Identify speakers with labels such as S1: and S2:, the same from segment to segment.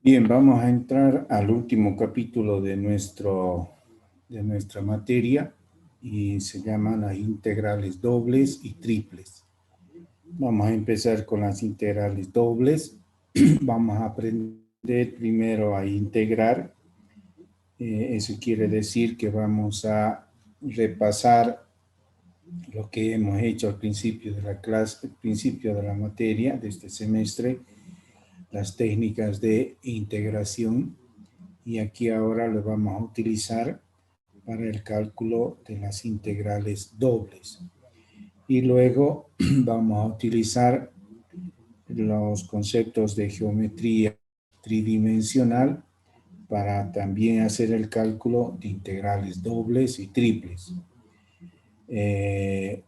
S1: Bien, vamos a entrar al último capítulo de nuestra materia y se llaman las integrales dobles y triples. Vamos a empezar con las integrales dobles. Vamos a aprender primero a integrar. Eso quiere decir que vamos a repasar lo que hemos hecho al principio de la clase, al principio de la materia de este semestre, las técnicas de integración. Y aquí ahora lo vamos a utilizar para el cálculo de las integrales dobles. Y luego vamos a utilizar los conceptos de geometría tridimensional para también hacer el cálculo de integrales dobles y triples.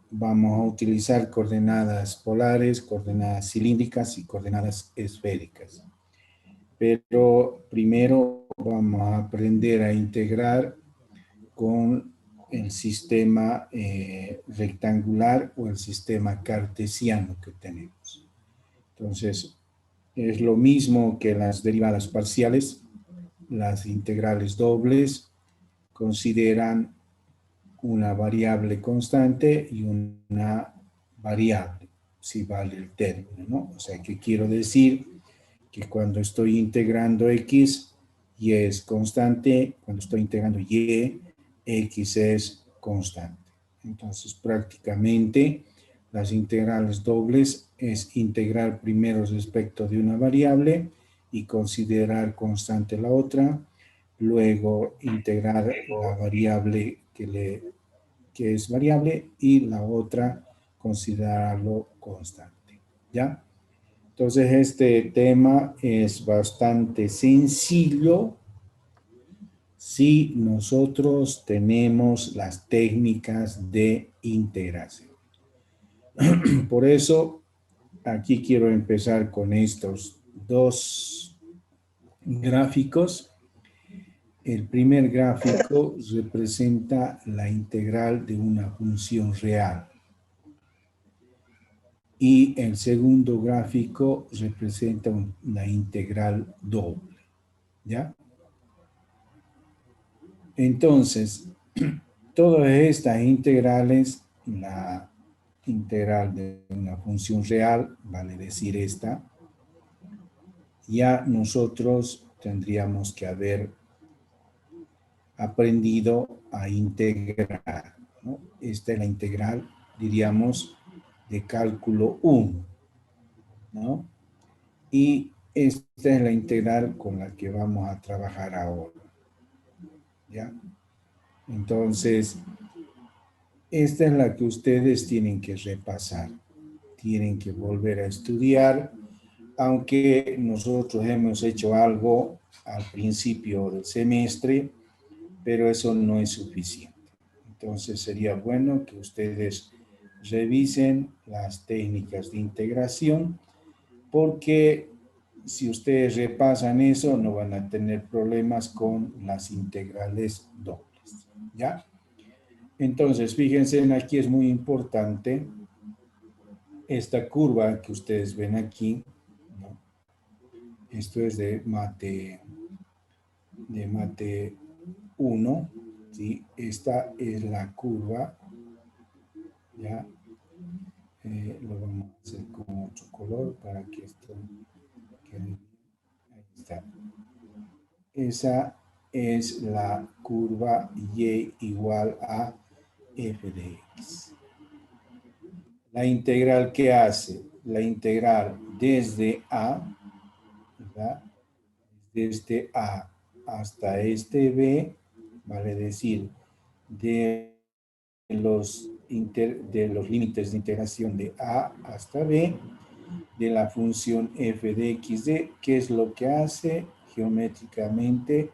S1: Vamos a utilizar coordenadas polares, coordenadas cilíndricas y coordenadas esféricas. Pero primero vamos a aprender a integrar con el sistema rectangular o el sistema cartesiano que tenemos. Entonces, es lo mismo que las derivadas parciales. Las integrales dobles consideran una variable constante y una variable, si vale el término, ¿no? O sea, ¿qué quiero decir? Que cuando estoy integrando x, y es constante, cuando estoy integrando y, x es constante. Entonces, prácticamente, las integrales dobles es integrar primero respecto de una variable y considerar constante la otra, luego integrar la variable que es variable y la otra considerarlo constante, ¿ya? Entonces, este tema es bastante sencillo si nosotros tenemos las técnicas de integración. Por eso, aquí quiero empezar con estos dos gráficos. El primer gráfico representa la integral de una función real. Y el segundo gráfico representa una integral doble, ¿ya? Entonces, todas estas integrales, la integral de una función real, vale decir esta, ya nosotros tendríamos que haber aprendido a integrar, ¿no? Esta es la integral, diríamos, de cálculo 1, ¿no? Y esta es la integral con la que vamos a trabajar ahora, ¿ya? Entonces, esta es la que ustedes tienen que repasar, tienen que volver a estudiar, aunque nosotros hemos hecho algo al principio del semestre, pero eso no es suficiente. Entonces sería bueno que ustedes revisen las técnicas de integración, porque si ustedes repasan eso, no van a tener problemas con las integrales dobles, ¿ya? Entonces, fíjense, aquí es muy importante esta curva que ustedes ven aquí, ¿no? Esto es de mate 1, ¿sí? Esta es la curva, ¿ya? Lo vamos a hacer con otro color para que esto quede. Ahí está. Esa es la curva y igual a f de x. La integral que hace, la integral desde a, ¿verdad? Desde a hasta este b, vale decir, de los límites de integración de a hasta b, de la función f de x de, ¿qué es lo que hace? Geométricamente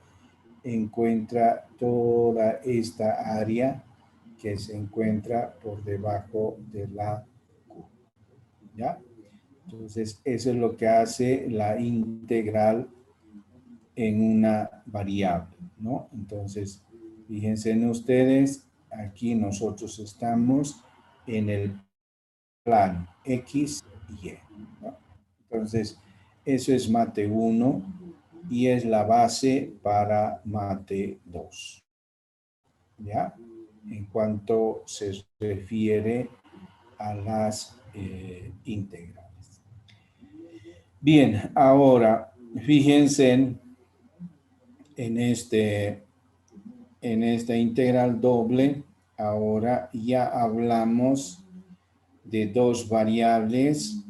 S1: encuentra toda esta área que se encuentra por debajo de la curva, ¿ya? Entonces, eso es lo que hace la integral en una variable, ¿no? Entonces, fíjense en ustedes, aquí nosotros estamos en el plano X y Y, ¿no? Entonces, eso es mate 1, y es la base para Mate 2. ¿Ya? En cuanto se refiere a las integrales. Bien, ahora fíjense en esta integral doble. Ahora ya hablamos de dos variables,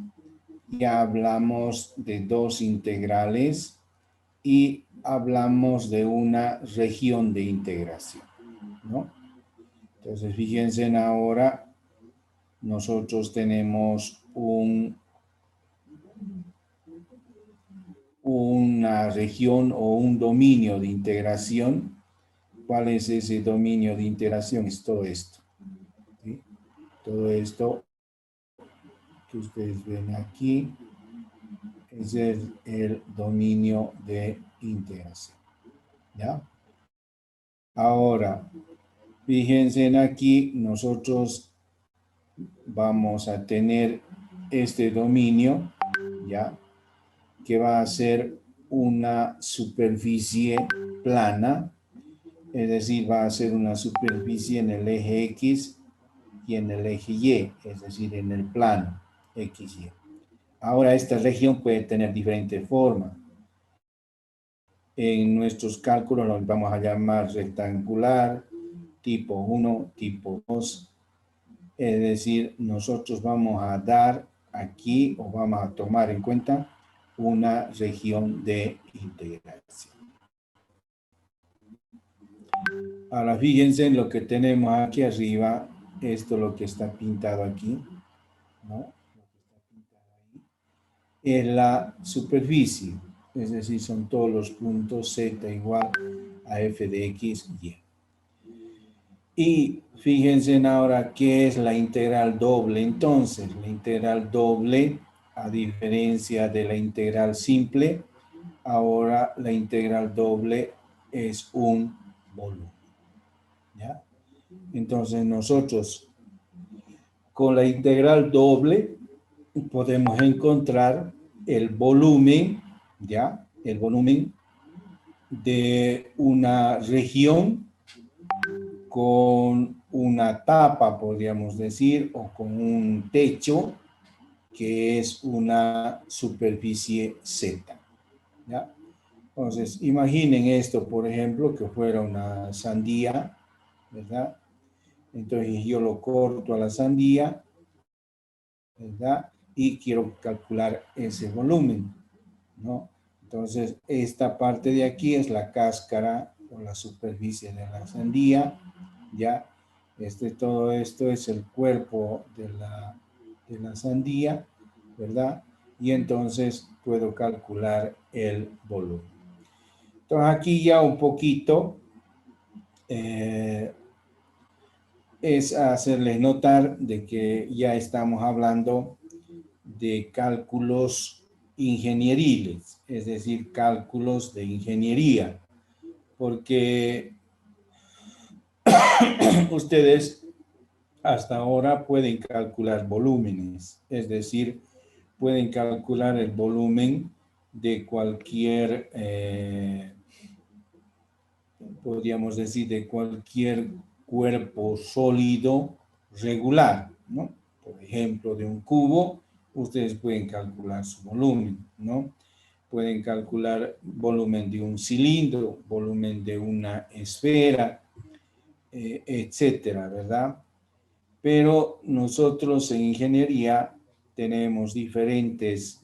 S1: ya hablamos de dos integrales y hablamos de una región de integración, ¿no? Entonces, fíjense ahora, nosotros tenemos una región o un dominio de integración. ¿Cuál es ese dominio de integración? Es todo esto, ¿sí? Todo esto que ustedes ven aquí es el dominio de integración, ¿ya? Ahora, fíjense aquí, nosotros vamos a tener este dominio, ¿ya? Que va a ser una superficie plana, es decir, va a ser una superficie en el eje X y en el eje Y, es decir, en el plano XY. Ahora, esta región puede tener diferentes formas. En nuestros cálculos los vamos a llamar rectangular, tipo 1, tipo 2. Es decir, nosotros vamos a dar aquí o vamos a tomar en cuenta una región de integración. Ahora fíjense en lo que tenemos aquí arriba, esto lo que está pintado aquí, ¿no? Es la superficie, es decir, son todos los puntos z igual a f de x, y. Y fíjense ahora qué es la integral doble. Entonces, la integral doble, a diferencia de la integral simple, ahora la integral doble es un volumen, ¿ya? Entonces, nosotros con la integral doble podemos encontrar el volumen, ¿ya? El volumen de una región con una tapa, podríamos decir, o con un techo, que es una superficie Z, ¿ya? Entonces, imaginen esto, por ejemplo, que fuera una sandía, ¿verdad? Entonces, yo lo corto a la sandía, ¿verdad? Y quiero calcular ese volumen, ¿no? Entonces, esta parte de aquí es la cáscara o la superficie de la sandía, ¿ya? Todo esto es el cuerpo de la sandía, ¿verdad? Y entonces puedo calcular el volumen. Entonces, aquí ya un poquito es hacerles notar de que ya estamos hablando de cálculos ingenieriles, es decir, cálculos de ingeniería, porque ustedes hasta ahora pueden calcular volúmenes, es decir, pueden calcular el volumen de cualquier, podríamos decir, de cualquier cuerpo sólido regular, ¿no? Por ejemplo, de un cubo, ustedes pueden calcular su volumen, ¿no? Pueden calcular volumen de un cilindro, volumen de una esfera, etcétera, ¿verdad? Pero nosotros en ingeniería tenemos diferentes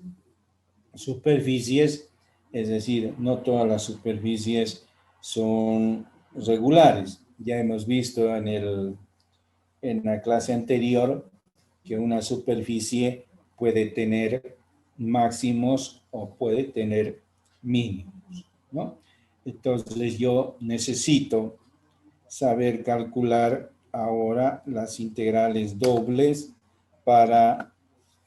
S1: superficies, es decir, no todas las superficies son regulares. Ya hemos visto en la clase anterior que una superficie puede tener máximos o puede tener mínimos, ¿no? Entonces yo necesito saber calcular ahora las integrales dobles para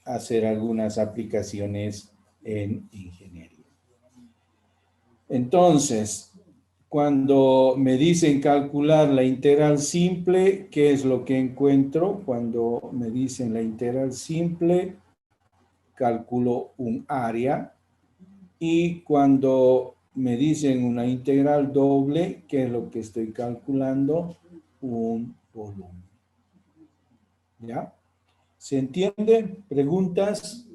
S1: hacer algunas aplicaciones en ingeniería. Entonces, cuando me dicen calcular la integral simple, ¿qué es lo que encuentro? Cuando me dicen la integral simple, calculo un área. Y cuando me dicen una integral doble, ¿qué es lo que estoy calculando? Un volumen. ¿Ya? ¿Se entiende? ¿Preguntas?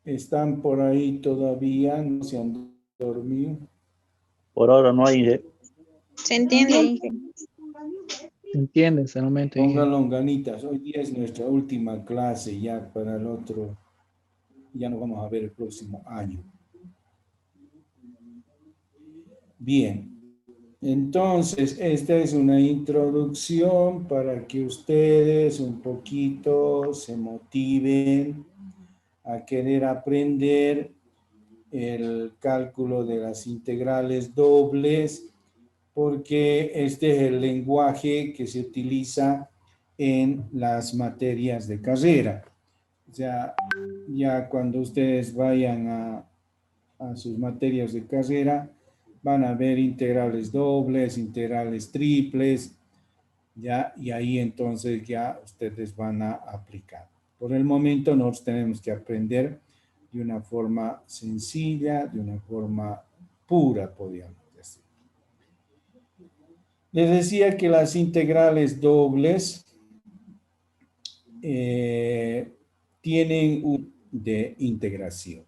S1: ¿Están por ahí todavía? ¿No se han dormido?
S2: Por ahora no hay, Inge.
S3: ¿Se entiende, Inge?
S4: Entiende hasta el momento, Inge.
S1: Pongan longanitas. Hoy día es nuestra última clase, ya para el otro, ya nos vamos a ver el próximo año. Bien. Entonces, esta es una introducción para que ustedes un poquito se motiven a querer aprender el cálculo de las integrales dobles, porque este es el lenguaje que se utiliza en las materias de carrera. O sea, ya cuando ustedes vayan a sus materias de carrera, van a ver integrales dobles, integrales triples, ya, y ahí entonces ya ustedes van a aplicar. Por el momento nosotros tenemos que aprender de una forma sencilla, de una forma pura, podríamos decir. Les decía que las integrales dobles tienen un de integración,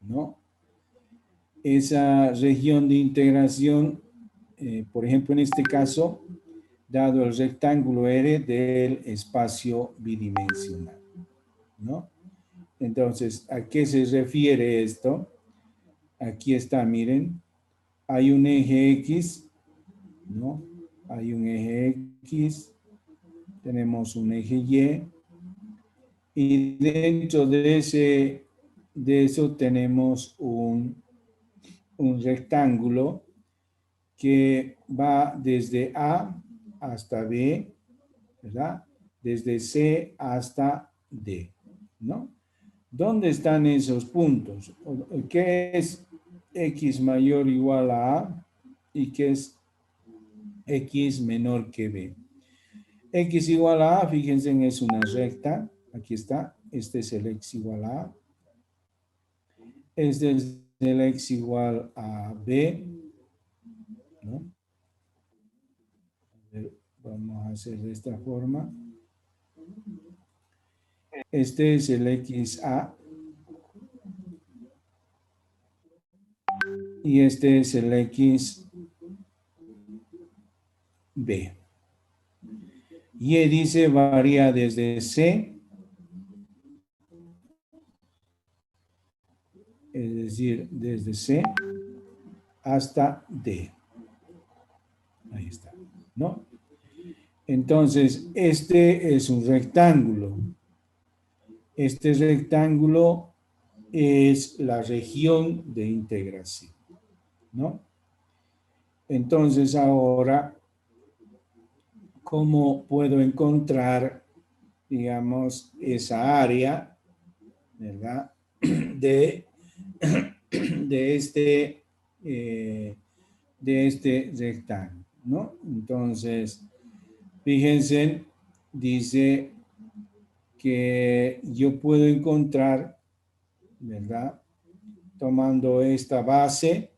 S1: ¿no? Esa región de integración, por ejemplo, en este caso, dado el rectángulo R del espacio bidimensional, ¿no? Entonces, ¿a qué se refiere esto? Aquí está, miren, hay un eje X, ¿no? Hay un eje X, tenemos un eje Y, y dentro de eso tenemos un rectángulo que va desde A hasta B, ¿verdad? Desde C hasta D, ¿no? ¿Dónde están esos puntos? ¿Qué es X mayor o igual a A y qué es X menor que B? X igual a A, fíjense, es una recta. Aquí está. Este es el X igual a A. Este es el X igual a B, ¿no? A ver, vamos a hacer de esta forma. Este es el XA. Y este es el XB. Y dice varía desde C, es decir, desde C hasta D. Ahí está, ¿no? Entonces, este es un rectángulo. Este rectángulo es la región de integración, ¿no? Entonces, ahora, ¿cómo puedo encontrar, digamos, esa área, ¿verdad? De este rectángulo, ¿no? Entonces, fíjense, dice que yo puedo encontrar, ¿verdad? Tomando esta base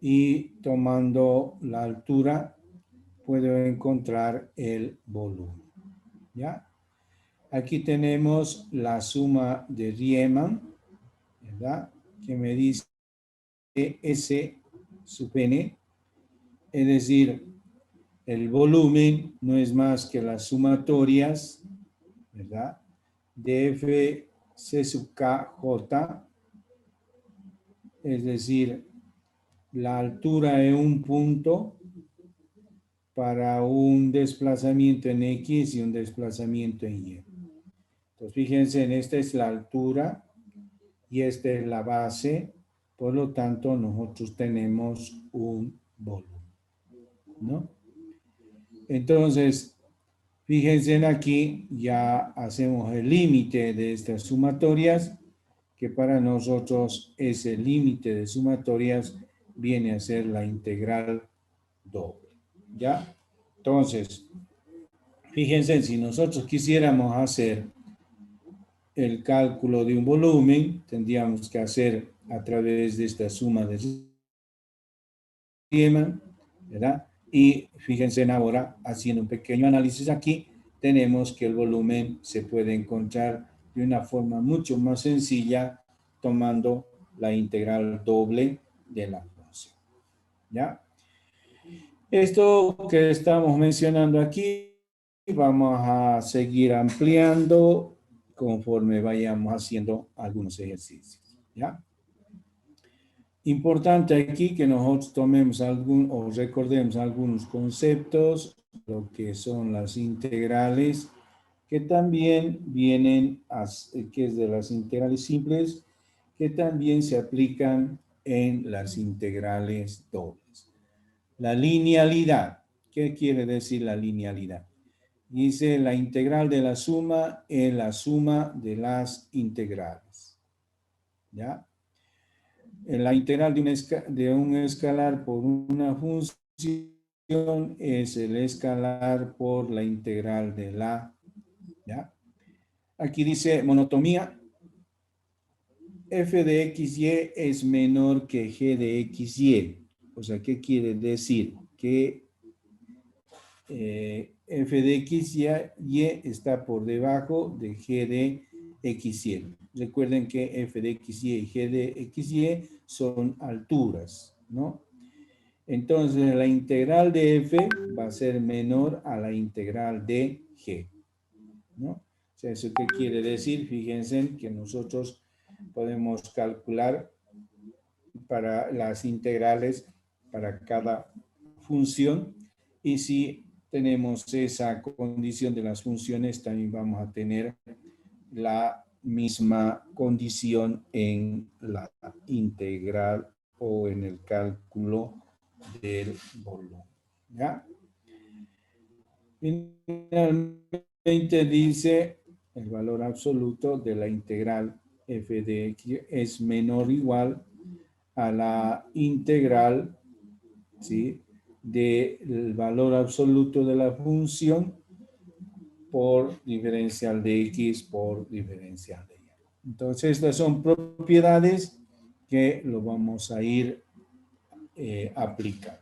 S1: y tomando la altura, puedo encontrar el volumen, ¿ya? Aquí tenemos la suma de Riemann, ¿verdad? Que me dice S sub n, es decir, el volumen no es más que las sumatorias, ¿verdad? De F C sub K J, es decir, la altura en un punto para un desplazamiento en X y un desplazamiento en Y. Entonces, fíjense, esta es la altura y esta es la base, por lo tanto, nosotros tenemos un volumen, ¿no? Entonces, fíjense aquí, ya hacemos el límite de estas sumatorias, que para nosotros ese límite de sumatorias viene a ser la integral doble, ¿ya? Entonces, fíjense, si nosotros quisiéramos hacer el cálculo de un volumen, tendríamos que hacer a través de esta suma de Riemann, ¿verdad? Y fíjense ahora, haciendo un pequeño análisis aquí, tenemos que el volumen se puede encontrar de una forma mucho más sencilla tomando la integral doble de la función, ¿ya? Esto que estamos mencionando aquí, vamos a seguir ampliando conforme vayamos haciendo algunos ejercicios, ¿ya? Importante aquí que nosotros tomemos o recordemos algunos conceptos, lo que son las integrales, que también vienen, que es de las integrales simples, que también se aplican en las integrales dobles. La linealidad. ¿Qué quiere decir la linealidad? Dice la integral de la suma es la suma de las integrales. ¿Ya? La integral de un escalar por una función es el escalar por la integral de la. ¿Ya? Aquí dice monotomía. F de XY es menor que G de XY. O sea, ¿qué quiere decir? Que F de XY está por debajo de G de XY. Recuerden que F de XY y G de XY son alturas, ¿no? Entonces, la integral de F va a ser menor a la integral de G, ¿no? O sea, ¿eso qué quiere decir? Fíjense que nosotros podemos calcular para las integrales para cada función y si tenemos esa condición de las funciones, también vamos a tener la misma condición en la integral o en el cálculo del volumen. ¿Ya? Finalmente dice el valor absoluto de la integral f de x es menor o igual a la integral, ¿sí?, del valor absoluto de la función por diferencial de x por diferencial de y. Entonces, estas son propiedades que lo vamos a ir aplicando.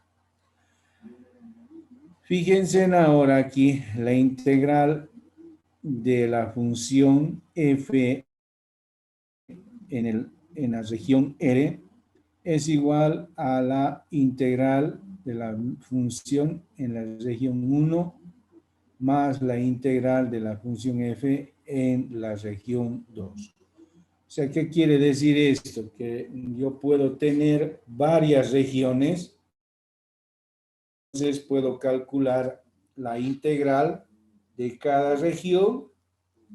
S1: Fíjense ahora aquí la integral de la función f en la región R es igual a la integral de la función en la región 1 más la integral de la función f en la región 2. O sea, ¿qué quiere decir esto? Que yo puedo tener varias regiones, entonces puedo calcular la integral de cada región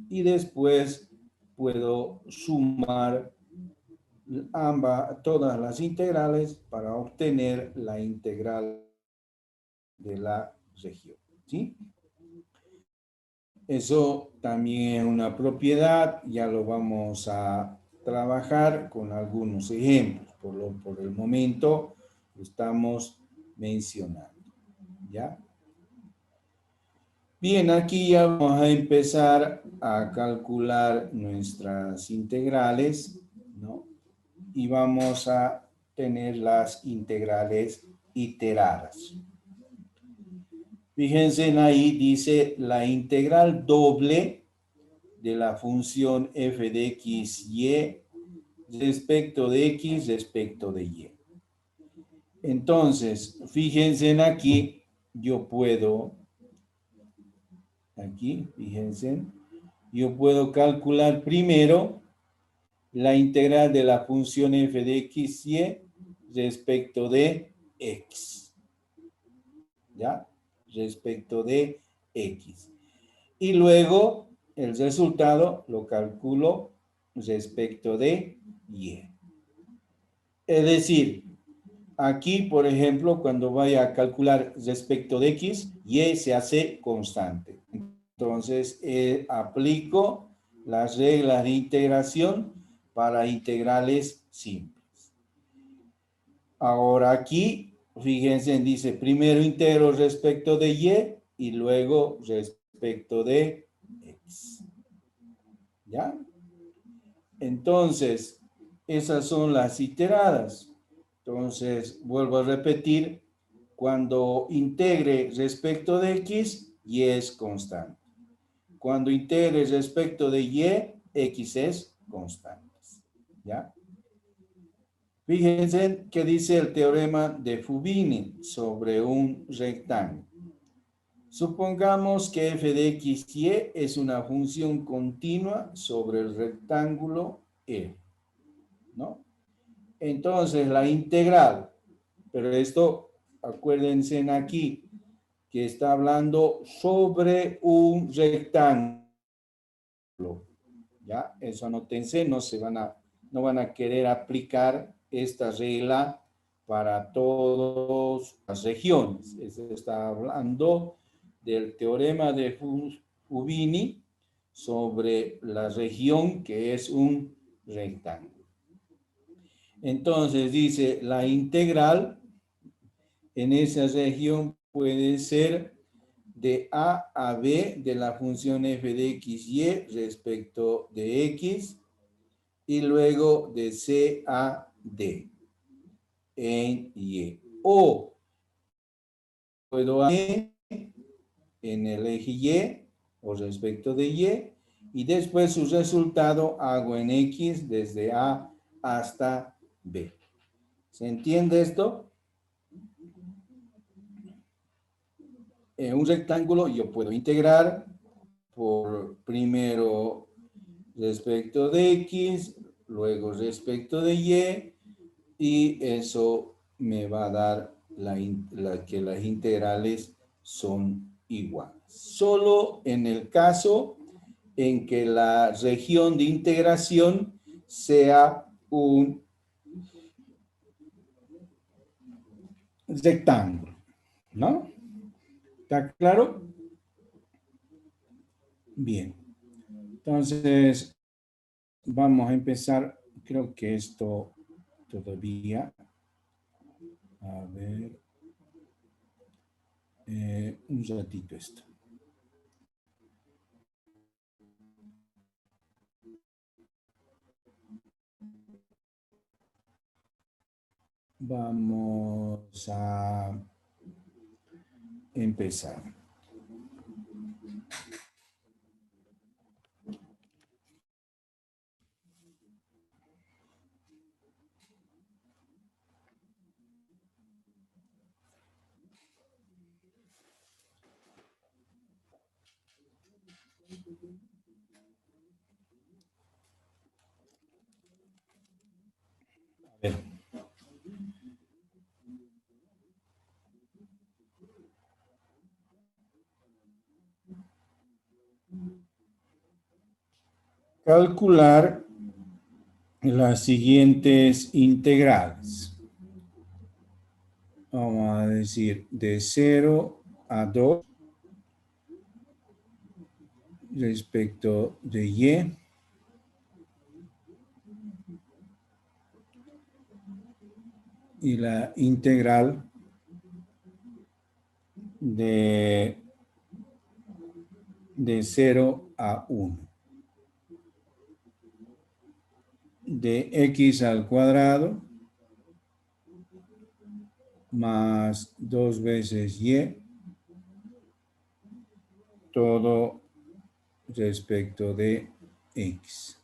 S1: y después puedo sumar todas las integrales para obtener la integral de la región, ¿sí? Eso también es una propiedad, ya lo vamos a trabajar con algunos ejemplos. Por el momento lo estamos mencionando, ¿ya? Bien, aquí ya vamos a empezar a calcular nuestras integrales, ¿no? Y vamos a tener las integrales iteradas. Fíjense ahí, dice la integral doble de la función f de x, y respecto de x, respecto de y. Entonces, fíjense aquí, yo puedo, aquí, fíjense, yo puedo calcular primero la integral de la función f de x, y respecto de x. ¿Ya? Respecto de x. Y luego el resultado lo calculo respecto de y. Es decir, aquí, por ejemplo, cuando vaya a calcular respecto de x, y se hace constante. Entonces, aplico las reglas de integración para integrales simples. Ahora aquí, fíjense, dice primero integro respecto de y luego respecto de x. ¿Ya? Entonces, esas son las iteradas. Entonces, vuelvo a repetir, cuando integre respecto de X, Y es constante. Cuando integre respecto de Y, X es constante. ¿Ya? Fíjense qué dice el teorema de Fubini sobre un rectángulo. Supongamos que f de x, y es una función continua sobre el rectángulo E, ¿no? Entonces, la integral, pero esto, acuérdense aquí, que está hablando sobre un rectángulo, ¿ya? Eso anótense, no van a querer aplicar esta regla para todas las regiones. Eso está hablando del teorema de Fubini sobre la región que es un rectángulo. Entonces dice, la integral en esa región puede ser de a a b de la función f de x, y respecto de x, y luego de c a d en y. O puedo hacer en el eje y o respecto de y después su resultado hago en x desde a hasta b. ¿Se entiende esto? En un rectángulo yo puedo integrar por primero respecto de x, luego respecto de y eso me va a dar que las integrales son iguales. Solo en el caso en que la región de integración sea un rectángulo, ¿no? ¿Está claro? Bien. Entonces, vamos a empezar. Creo que esto todavía. A ver. Un ratito esto. Vamos a empezar. A ver. Calcular las siguientes integrales. Vamos a decir de 0 a 2 respecto de y. Y la integral de 0 a 1. De x al cuadrado más 2 veces y, todo respecto de x.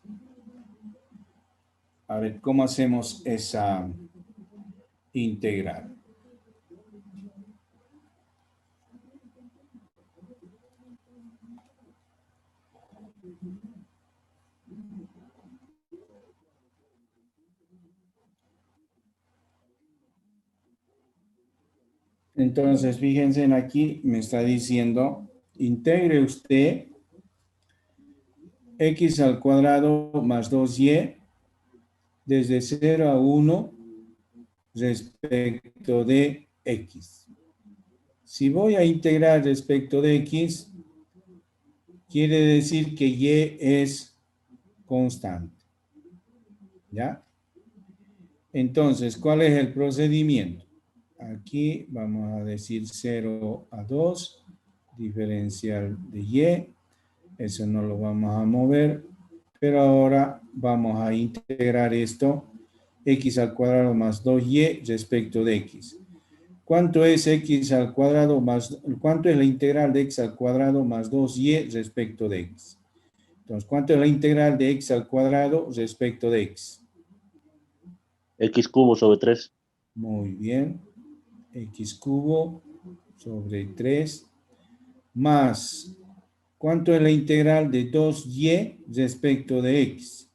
S1: A ver, ¿cómo hacemos esa integral? Entonces, fíjense en aquí, me está diciendo, integre usted x al cuadrado más 2y desde 0 a 1 respecto de x. Si voy a integrar respecto de x, quiere decir que y es constante. ¿Ya? Entonces, ¿cuál es el procedimiento? Aquí vamos a decir 0 a 2, diferencial de y. Eso no lo vamos a mover. Pero ahora vamos a integrar esto, x al cuadrado más 2y respecto de x. ¿Cuánto es x al cuadrado más, cuánto es la integral de x al cuadrado más 2y respecto de x? Entonces, ¿cuánto es la integral de x al cuadrado respecto de x?
S2: X cubo sobre 3.
S1: Muy bien. X cubo sobre 3 más, ¿cuánto es la integral de 2y respecto de x?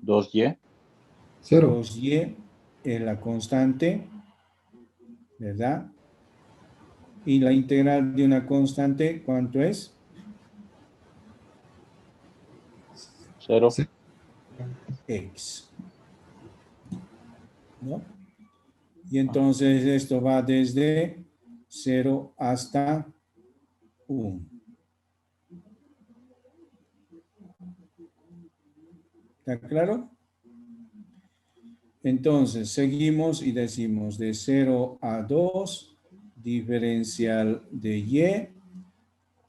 S2: 2y.
S5: 0.
S1: 2y es la constante, ¿verdad? Y la integral de una constante, ¿cuánto es?
S2: 0.
S1: X. ¿No? Y entonces esto va desde 0 hasta 1. ¿Está claro? Entonces, seguimos y decimos de 0 a 2, diferencial de y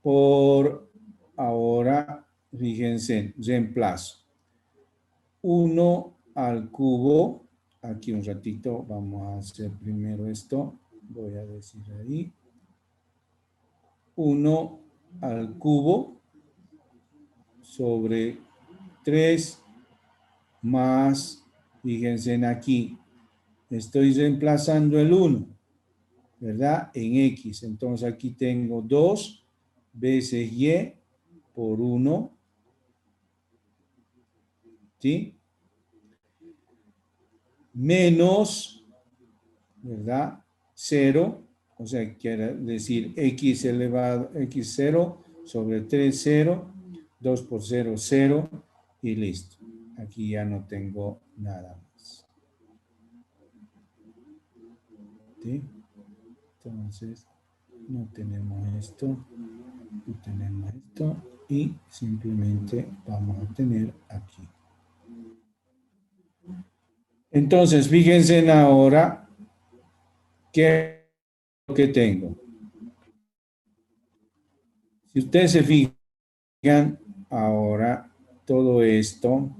S1: por, ahora, fíjense, reemplazo. 1 al cubo, aquí un ratito, vamos a hacer primero esto, voy a decir ahí. 1 al cubo sobre 3 más, fíjense en aquí, estoy reemplazando el 1, ¿verdad? En X. Entonces aquí tengo 2 veces Y por 1, ¿sí? Menos, ¿verdad? 0, o sea, quiere decir X elevado, X0 sobre 3, 0, 2 por 0, 0, y listo. Aquí ya no tengo nada más. ¿Sí? Entonces, no tenemos esto, no tenemos esto, y simplemente vamos a tener aquí. Entonces, fíjense en ahora qué es lo que tengo. Si ustedes se fijan, ahora todo esto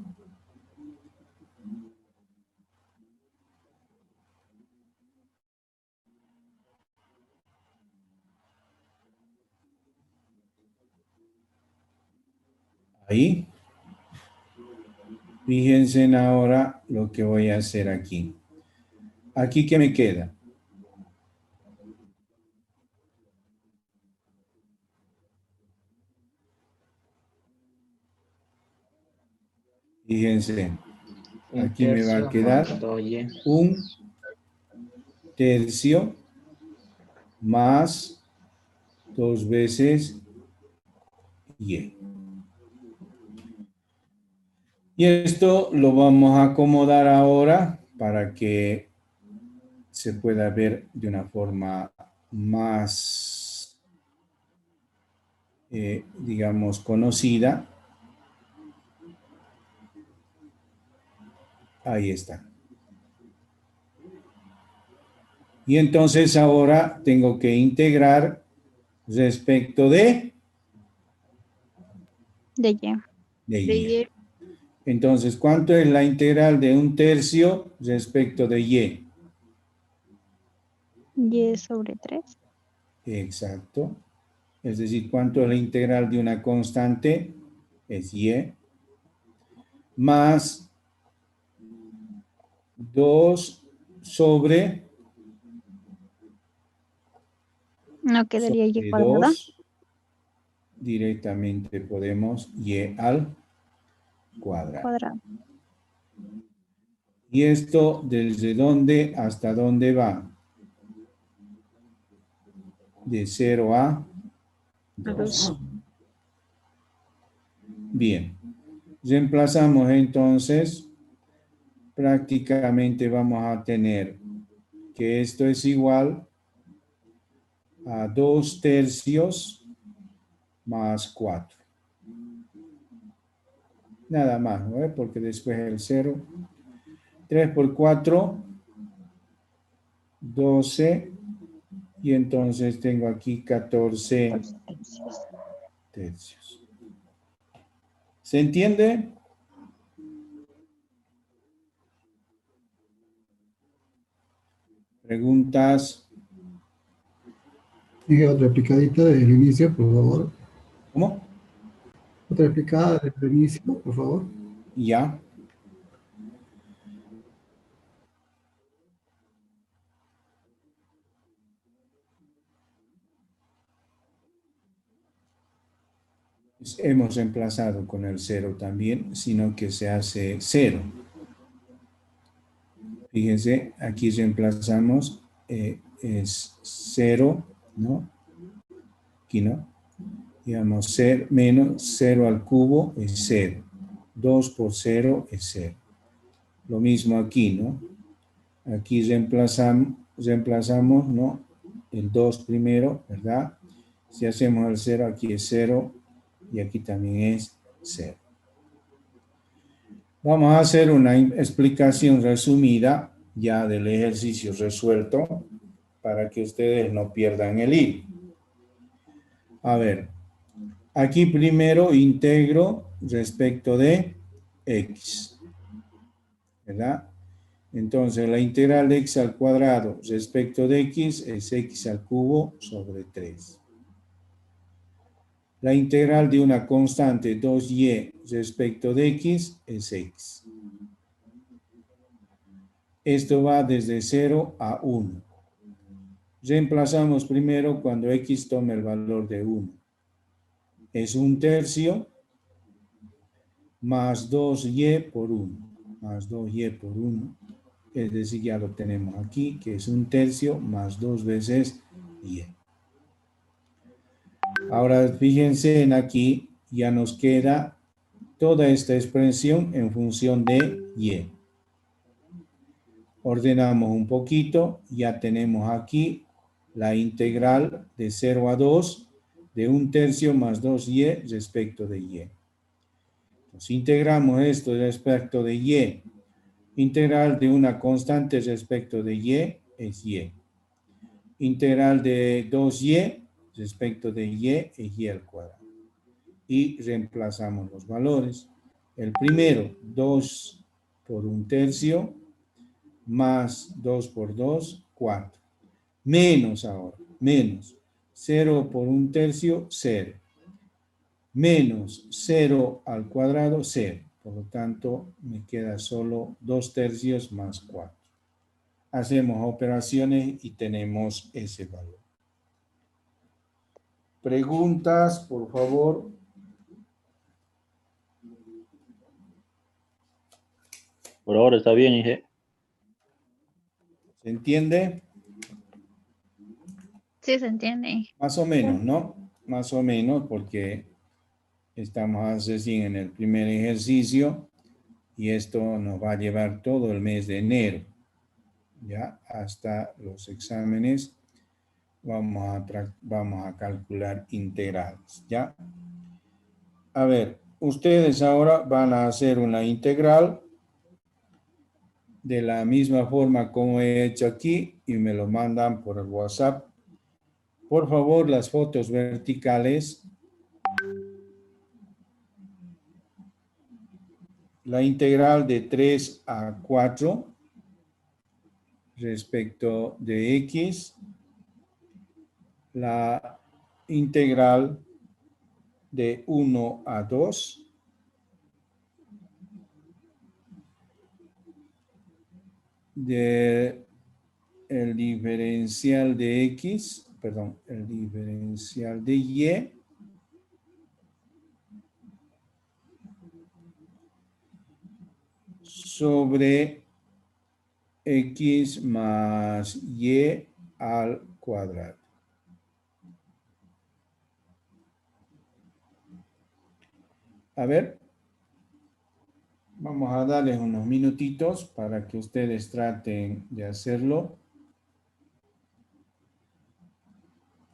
S1: ahí. Fíjense en ahora lo que voy a hacer aquí. Aquí, ¿qué me queda? Fíjense, aquí me va a quedar un tercio más 2 veces y. Y esto lo vamos a acomodar ahora para que se pueda ver de una forma más, digamos, conocida. Ahí está. Y entonces ahora tengo que integrar respecto de Y. Entonces, ¿cuánto es la integral de un tercio respecto de Y?
S3: Y sobre 3.
S1: Exacto. Es decir, ¿cuánto es la integral de una constante? Es Y. Más 2 sobre
S3: No quedaría Y cuadrada.
S1: 2. Directamente podemos Y al cuadrado. ¿Y esto desde dónde hasta dónde va? De 0 a 2. Bien. Reemplazamos entonces, prácticamente vamos a tener que esto es igual a 2 tercios más 4. Nada más, ¿no? Porque después el 0. 3 por 4, 12. Y entonces tengo aquí 14 tercios. ¿Se entiende? ¿Preguntas?
S5: Sigue otra explicadita del inicio, por favor.
S1: ¿Cómo?
S5: Otra explicada del inicio, por favor.
S1: Ya. Hemos reemplazado con el 0 también, sino que se hace 0. Fíjense, aquí reemplazamos, es 0, ¿no? Aquí, ¿no? Digamos, menos 0 al cubo es 0. 2 por 0 es 0. Lo mismo aquí, ¿no? Aquí reemplazamos, ¿no? El 2 primero, ¿verdad? Si hacemos el 0, aquí es 0 y aquí también es 0. Vamos a hacer una explicación resumida ya del ejercicio resuelto para que ustedes no pierdan el hilo. A ver, aquí primero integro respecto de x, ¿verdad? Entonces la integral de x al cuadrado respecto de x es x al cubo sobre 3. La integral de una constante 2y respecto de x es x. Esto va desde 0 a 1. Reemplazamos primero cuando x tome el valor de 1. Es 1/3 más 2y por 1. Más 2y por 1. Es decir, ya lo tenemos aquí, que es 1/3 más 2 veces y. Ahora fíjense en aquí, ya nos queda toda esta expresión en función de y. Ordenamos un poquito, ya tenemos aquí la integral de 0 a 2 de 1/3 más 2y respecto de y. Entonces integramos esto respecto de y. Integral de una constante respecto de y es y. Integral de 2y respecto de y es y al cuadrado. Y reemplazamos los valores. El primero, 2 por 1/3 más 2 por 2, 4. Menos ahora, menos 0 por 1/3, 0. Menos 0 al cuadrado, 0. Por lo tanto, me queda solo 2/3 más 4. Hacemos operaciones y tenemos ese valor. Preguntas, por favor.
S2: Por ahora está bien, Inge.
S1: ¿Se entiende?
S3: Sí, se entiende.
S1: Más o menos, ¿no? Más o menos, porque estamos recién en el primer ejercicio y esto nos va a llevar todo el mes de enero, ¿ya? Hasta los exámenes vamos a calcular integrales, ¿ya? A ver, ustedes ahora van a hacer una integral de la misma forma como he hecho aquí y me lo mandan por el WhatsApp. Por favor, las fotos verticales. La integral de 3 a 4 respecto de x. La integral de 1 a 2. De el diferencial de x, perdón, el diferencial de y sobre x más y al cuadrado. A ver, vamos a darles unos minutitos para que ustedes traten de hacerlo.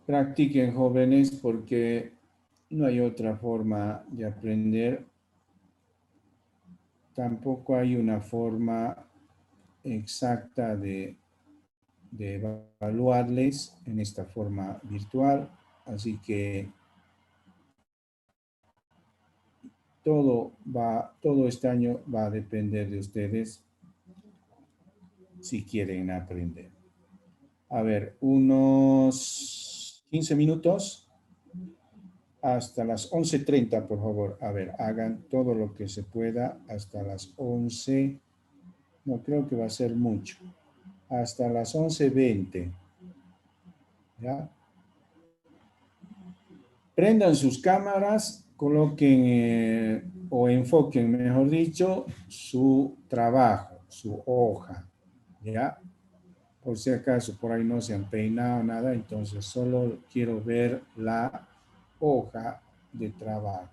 S1: Practiquen, jóvenes, porque no hay otra forma de aprender. Tampoco hay una forma exacta de evaluarles en esta forma virtual. Así que todo este año va a depender de ustedes si quieren aprender. A ver, unos 15 minutos hasta las 11:30, por favor. A ver, hagan todo lo que se pueda hasta las 11. No creo que va a ser mucho. Hasta las 11:20. ¿Ya? Prendan sus cámaras, coloquen o enfoquen, mejor dicho, su trabajo, su hoja. ¿Ya? Por si acaso por ahí no se han peinado nada, entonces solo quiero ver la hoja de trabajo.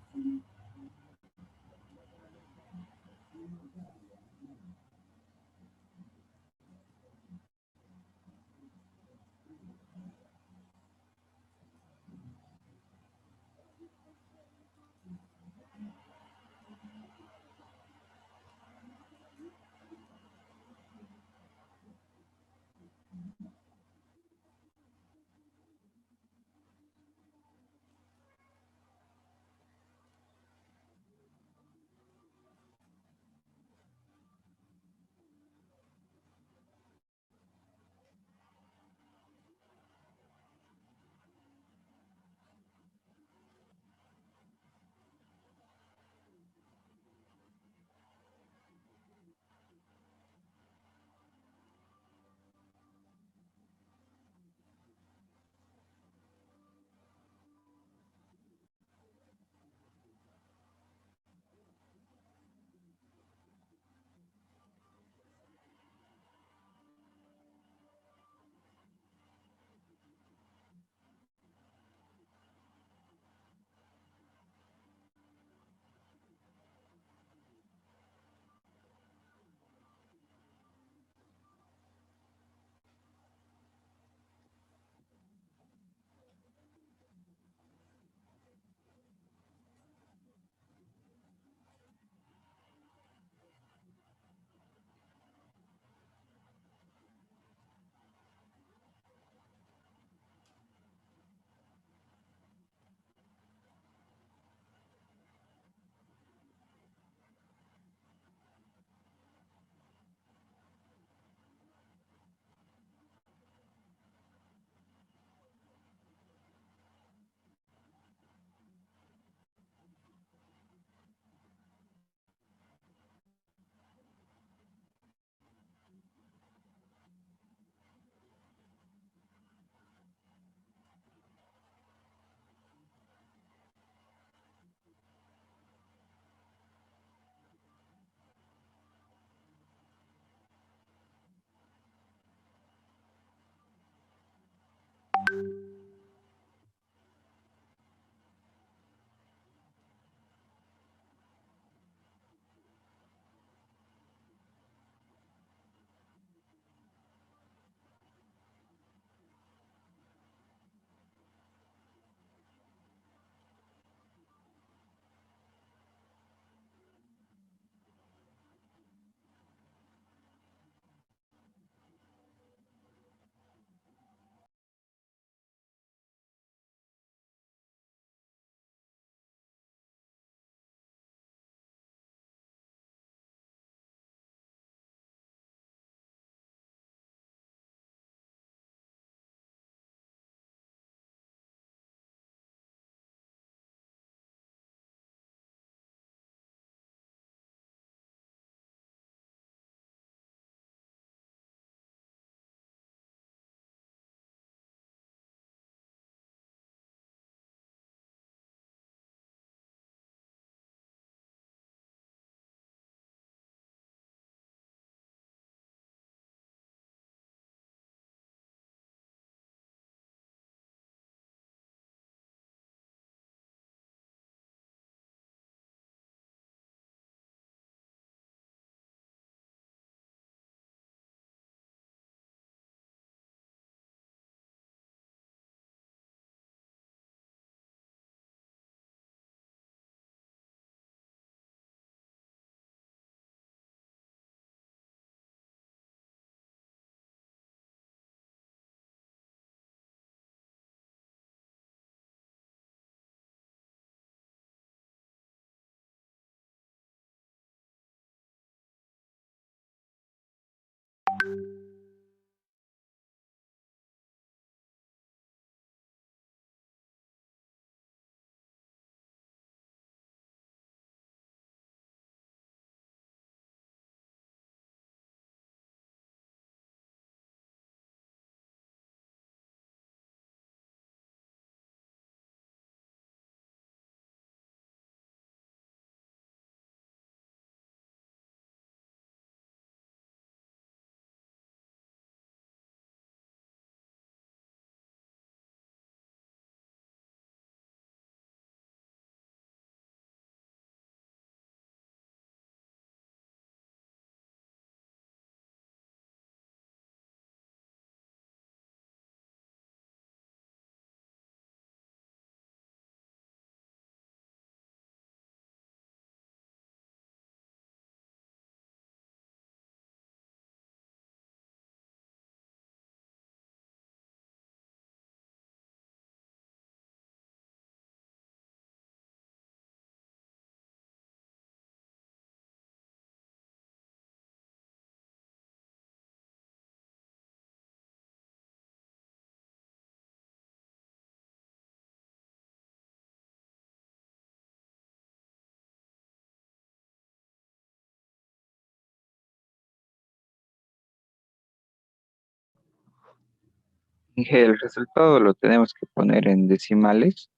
S6: Inge, el resultado lo tenemos que poner en decimales.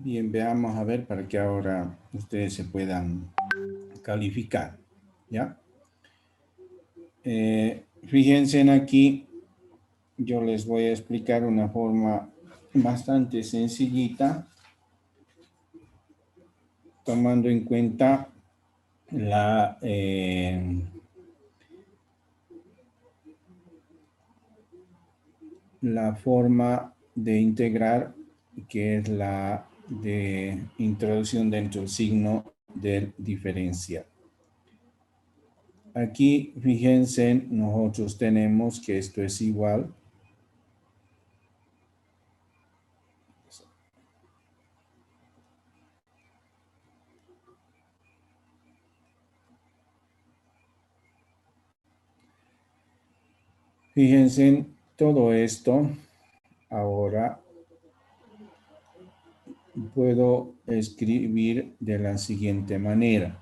S1: Bien, veamos a ver para que ahora ustedes se puedan calificar, ¿ya? Fíjense en aquí, yo les voy a explicar una forma bastante sencillita, tomando en cuenta la forma de integrar, que es la de introducción dentro del signo del diferencial. Aquí, fíjense, nosotros tenemos que esto es igual . Fíjense en todo esto. Ahora puedo escribir de la siguiente manera.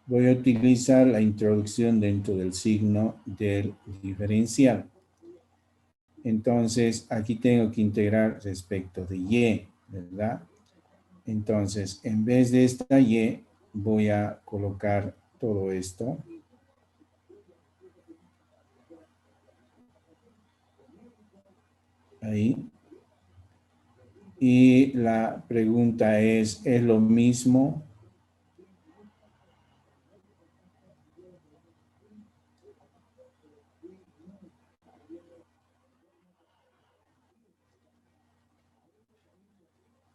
S1: Voy a utilizar la introducción dentro del signo del diferencial. Entonces, aquí tengo que integrar respecto de y, ¿verdad? Entonces, en vez de esta y, voy a colocar todo esto. Ahí. Y la pregunta ¿es lo mismo?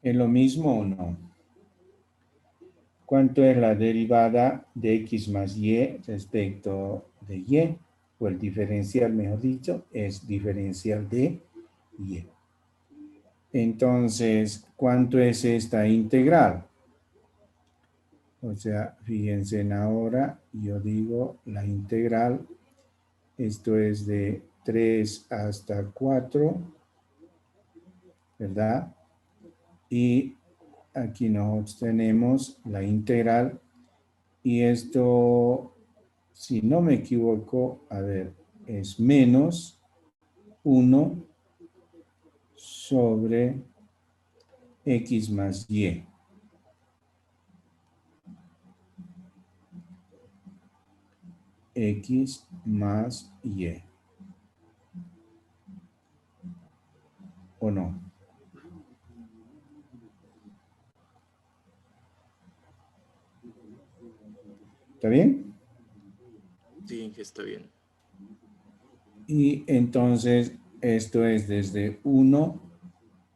S1: ¿Es lo mismo o no? ¿Cuánto es la derivada de x más y respecto de y? O el diferencial, mejor dicho, es diferencial de y. Entonces, ¿cuánto es esta integral? O sea, fíjense en ahora, yo digo la integral, esto es de 3 hasta 4, ¿verdad? Y aquí nosotros tenemos la integral y esto, si no me equivoco, a ver, es menos 1 sobre x más y. X más y. ¿O no? ¿Está bien?
S7: Sí, está bien.
S1: Y entonces esto es desde 1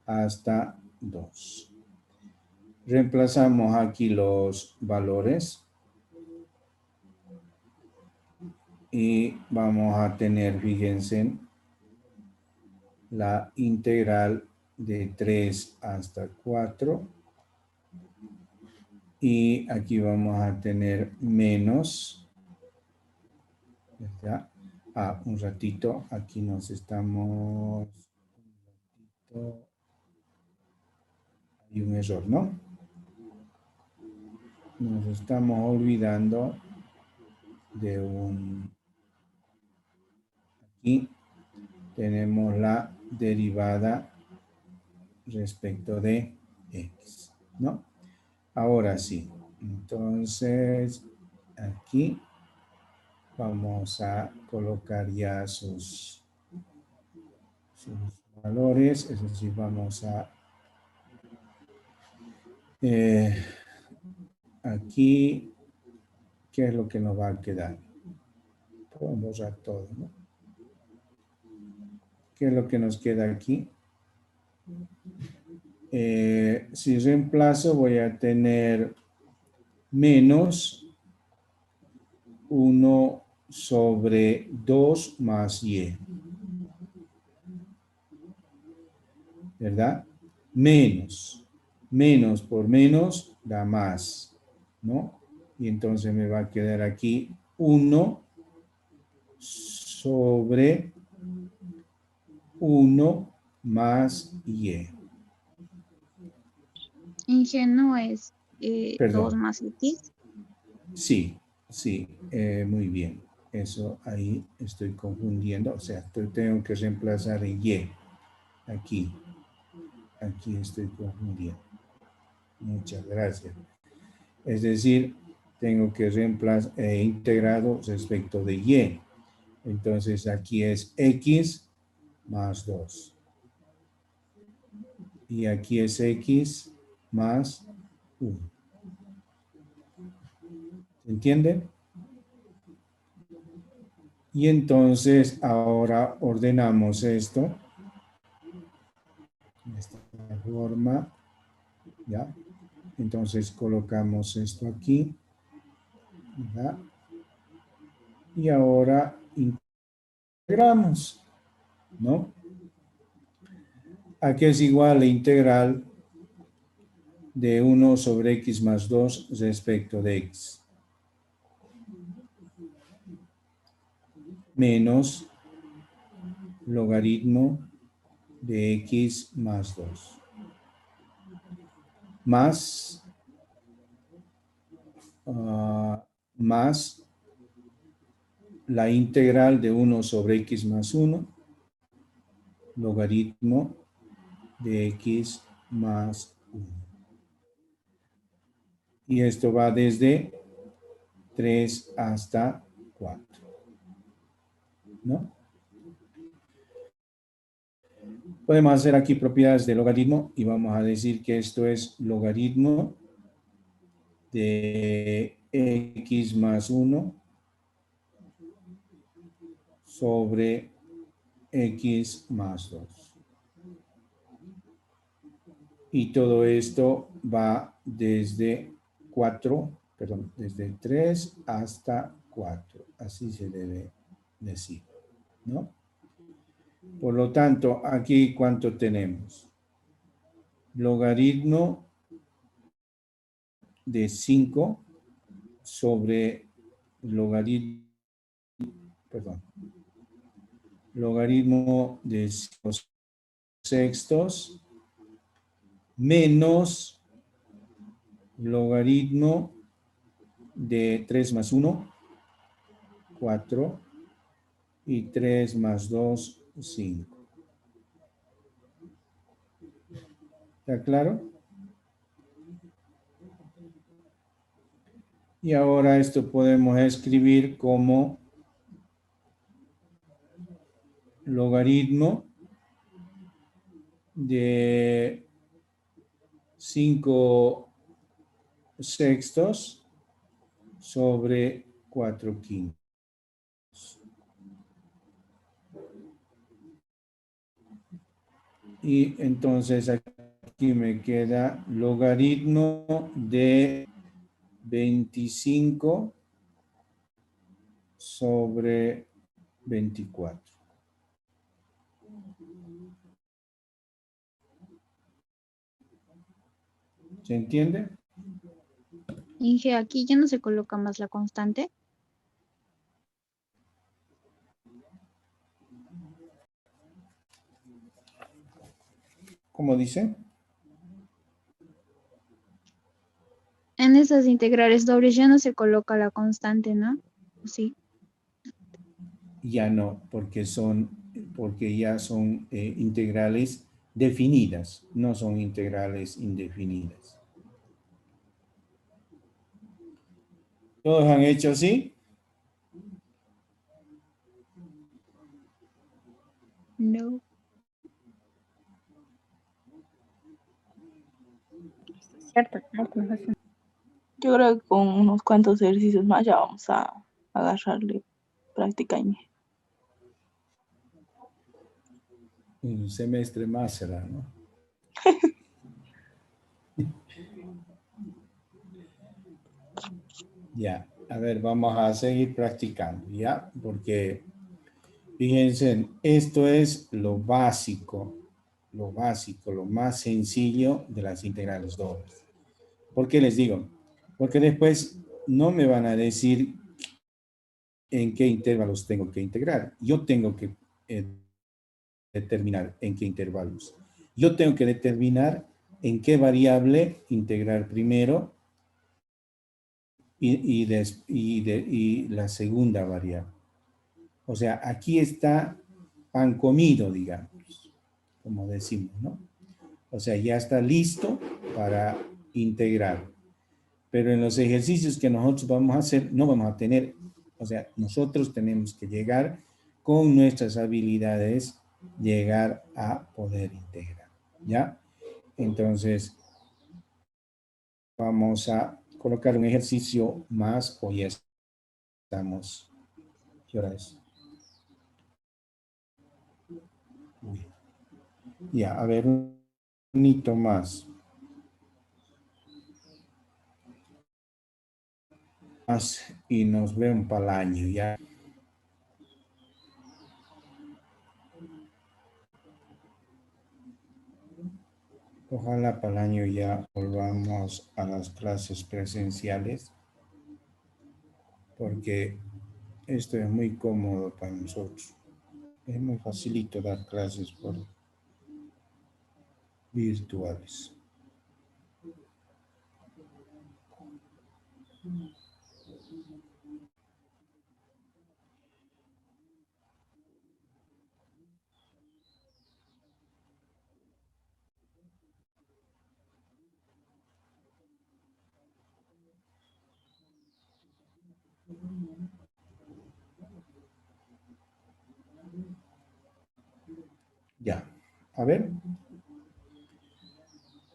S1: hasta 2. Reemplazamos aquí los valores. Y vamos a tener, fíjense, la integral de 3 hasta 4. Y aquí vamos a tener menos, ¿verdad? Un ratito, aquí nos estamos, hay un error, ¿no? Nos estamos olvidando de aquí tenemos la derivada respecto de x, ¿no? Ahora sí, entonces aquí vamos a colocar ya sus valores, es decir, vamos a aquí, ¿qué es lo que nos va a quedar? Puedo borrar todo, ¿no? ¿Qué es lo que nos queda aquí? Si reemplazo voy a tener menos 1 sobre 2 más y. ¿Verdad? Menos por menos da más, ¿no? Y entonces me va a quedar aquí 1 sobre 1 más y.
S3: Ingenuo es 2
S1: Perdón.
S3: más x.
S1: Sí, muy bien. Eso ahí estoy confundiendo. O sea, tengo que reemplazar en y. Aquí estoy confundiendo. Muchas gracias. Es decir, tengo que reemplazar integrado respecto de y. Entonces aquí es x más 2. Y aquí es x más 1. ¿Se entiende? Y entonces ahora ordenamos esto de esta forma. ¿Ya? Entonces colocamos esto aquí. ¿Ya? Y ahora integramos, ¿no? Aquí es igual la integral de 1 sobre x más 2 respecto de x. Menos logaritmo de x más 2. Más la integral de 1 sobre x más 1, logaritmo de x más 1. Y esto va desde 3 hasta 4. ¿No? Podemos hacer aquí propiedades de logaritmo y vamos a decir que esto es logaritmo de x más 1 sobre x más 2. Y todo esto va desde 3 hasta 4. Así se debe decir, ¿no? Por lo tanto, aquí, ¿cuánto tenemos? Logaritmo de 5 sobre logaritmo de 5 sextos menos logaritmo de 3 más 1, 4, y 3 más 2, 5. ¿Está claro? Y ahora esto podemos escribir como logaritmo de 5 sextos sobre 4 quintos. Y entonces aquí me queda logaritmo de 25 sobre 24. ¿Se entiende?
S3: Inge, aquí ya no se coloca más la constante.
S1: ¿Cómo dice?
S3: En esas integrales dobles ya no se coloca la constante, ¿no? Sí.
S1: Ya no, porque ya son integrales definidas, no son integrales indefinidas. ¿Todos han hecho así?
S3: No.
S8: Cierto, cierto. Yo creo que con unos cuantos ejercicios más ya vamos a agarrarle práctica.
S1: Un semestre más será, ¿no? Ya, a ver, vamos a seguir practicando, ¿ya? Porque, fíjense, esto es lo básico, lo más sencillo de las integrales dobles. ¿Por qué les digo? Porque después no me van a decir en qué intervalos tengo que integrar. Yo tengo que determinar en qué intervalos. Yo tengo que determinar en qué variable integrar primero y la segunda variable. O sea, aquí está pan comido, digamos, como decimos, ¿no? O sea, ya está listo para integrar. Pero en los ejercicios que nosotros vamos a hacer, no vamos a tener, o sea, nosotros tenemos que llegar con nuestras habilidades, llegar a poder integrar, ¿ya? Entonces, vamos a colocar un ejercicio más, o ya estamos, ¿qué hora es? Uy. Ya, a ver, un hito más. Y nos vemos para el año, ¿ya? Ojalá para el año ya volvamos a las clases presenciales, porque esto es muy cómodo para nosotros. Es muy facilito dar clases por virtuales. Ya, a ver.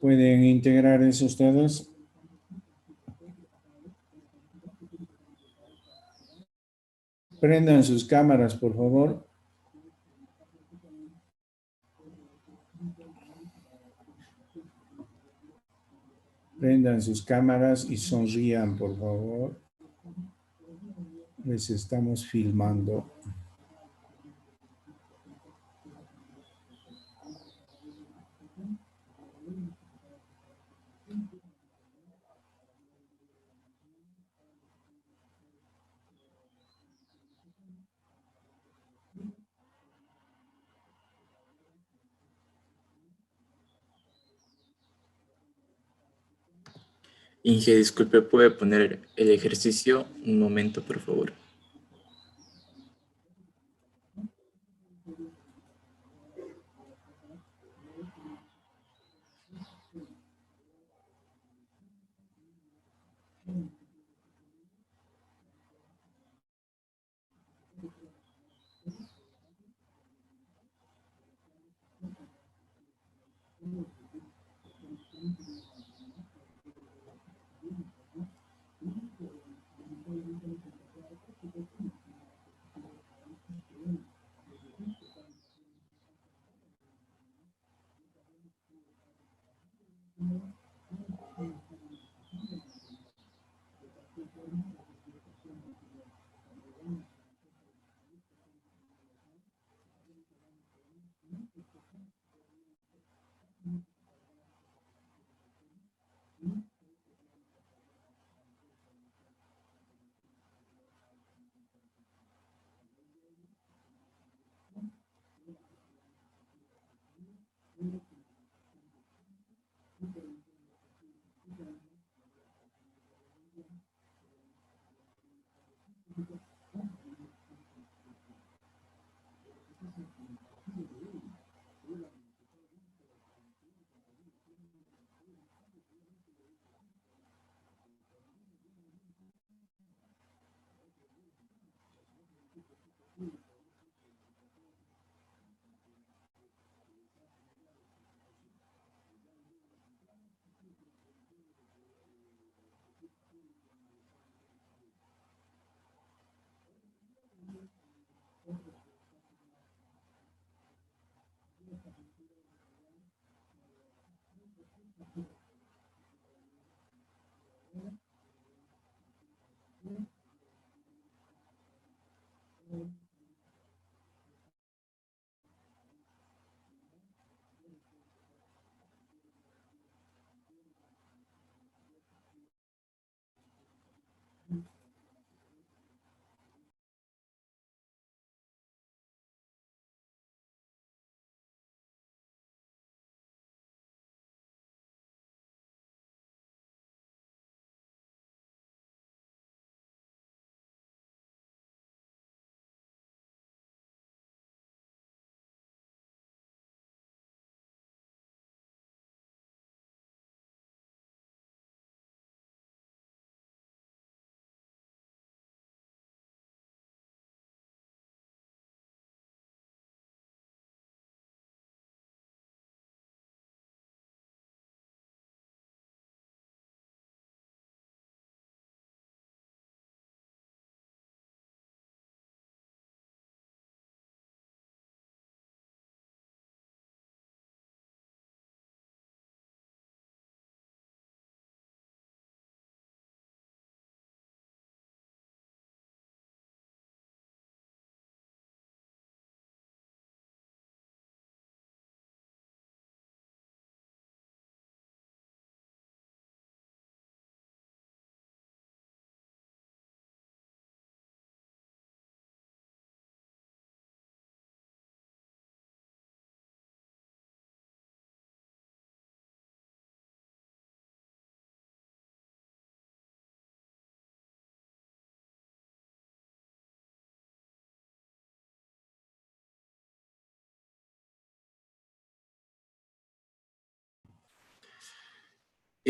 S1: ¿Pueden integrar eso ustedes? Prendan sus cámaras, por favor. Prendan sus cámaras y sonrían, por favor. Les estamos filmando.
S7: Inge, disculpe, ¿puede poner el ejercicio? Un momento, por favor.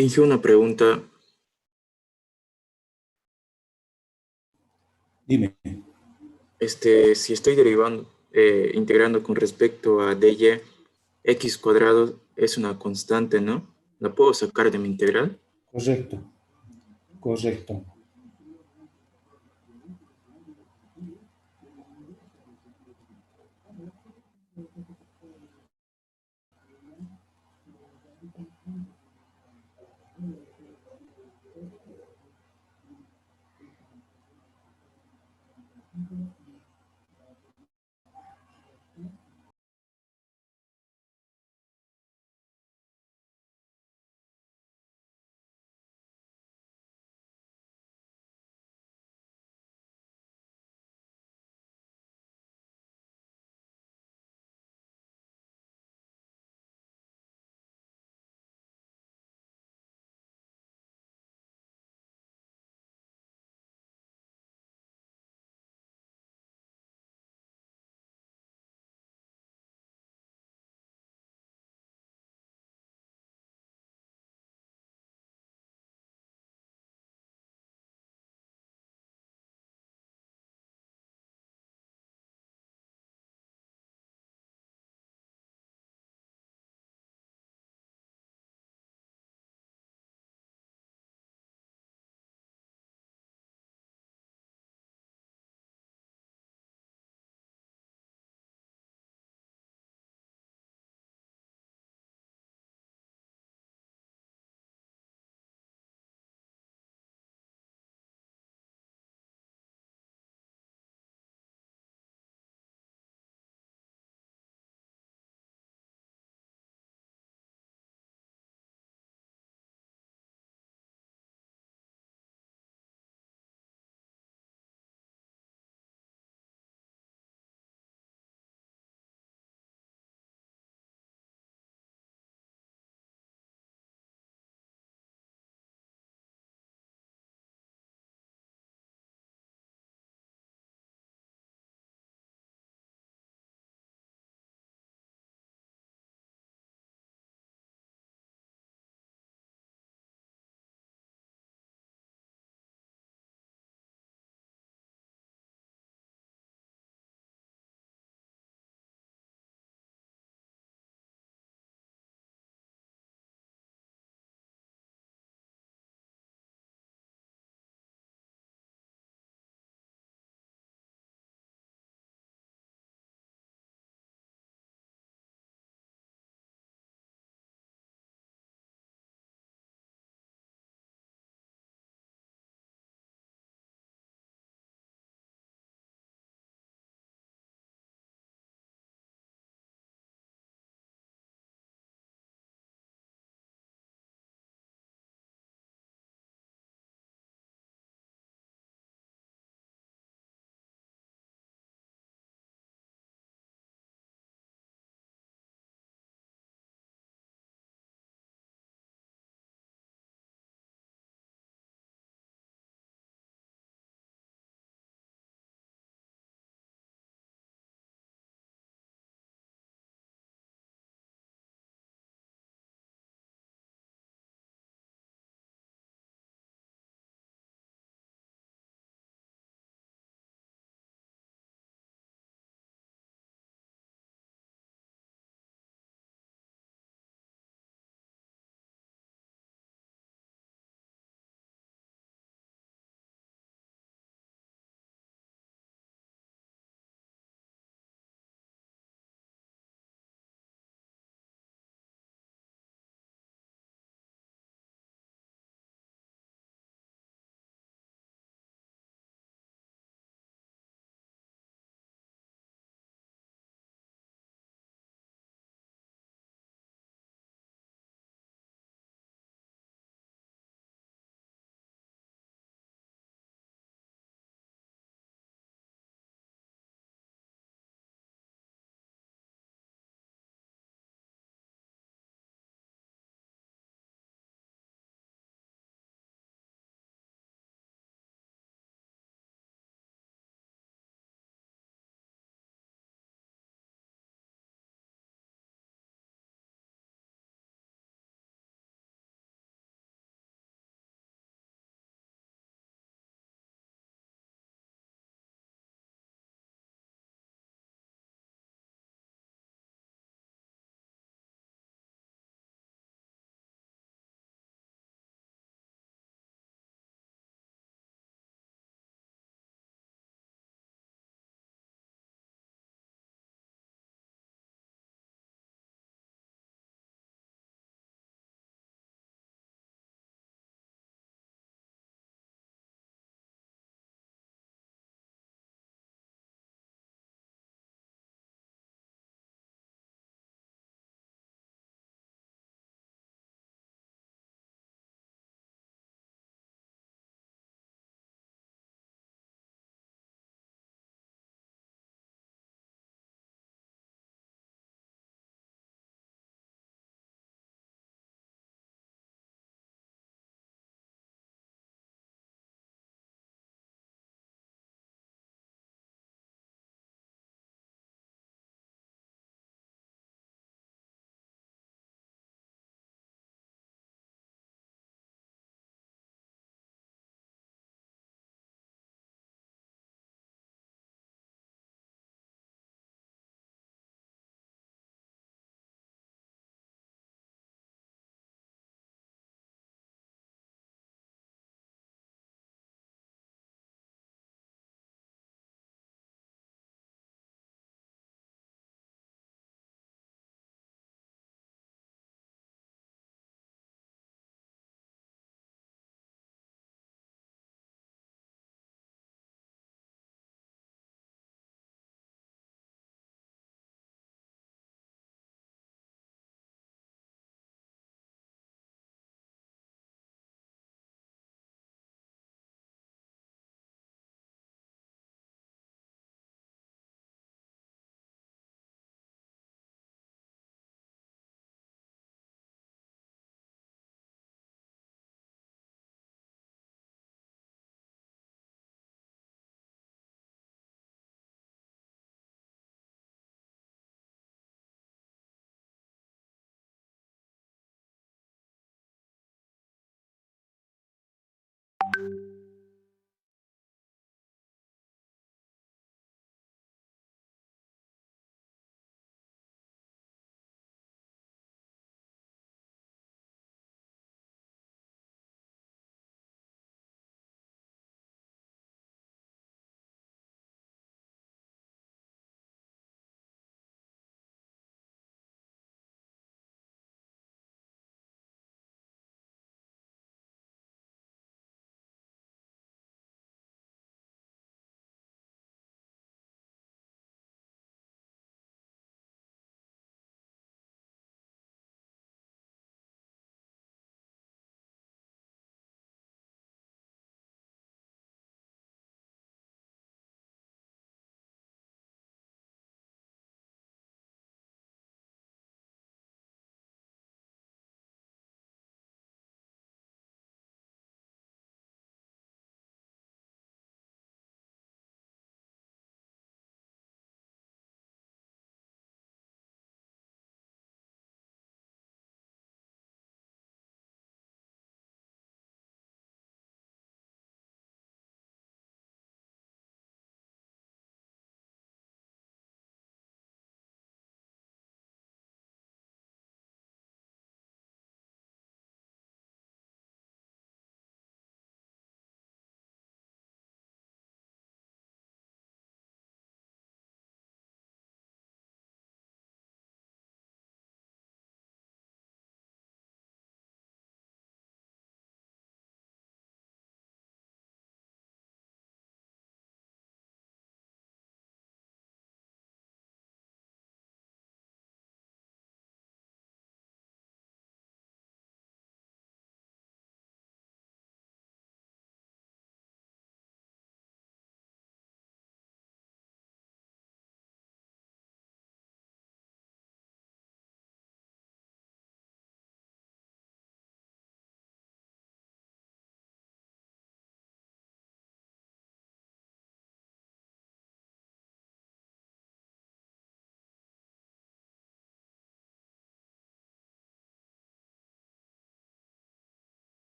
S7: Inge, una pregunta.
S1: Dime.
S7: Si estoy derivando, integrando con respecto a dy, x cuadrado es una constante, ¿no? ¿La puedo sacar de mi integral?
S1: Correcto. Correcto.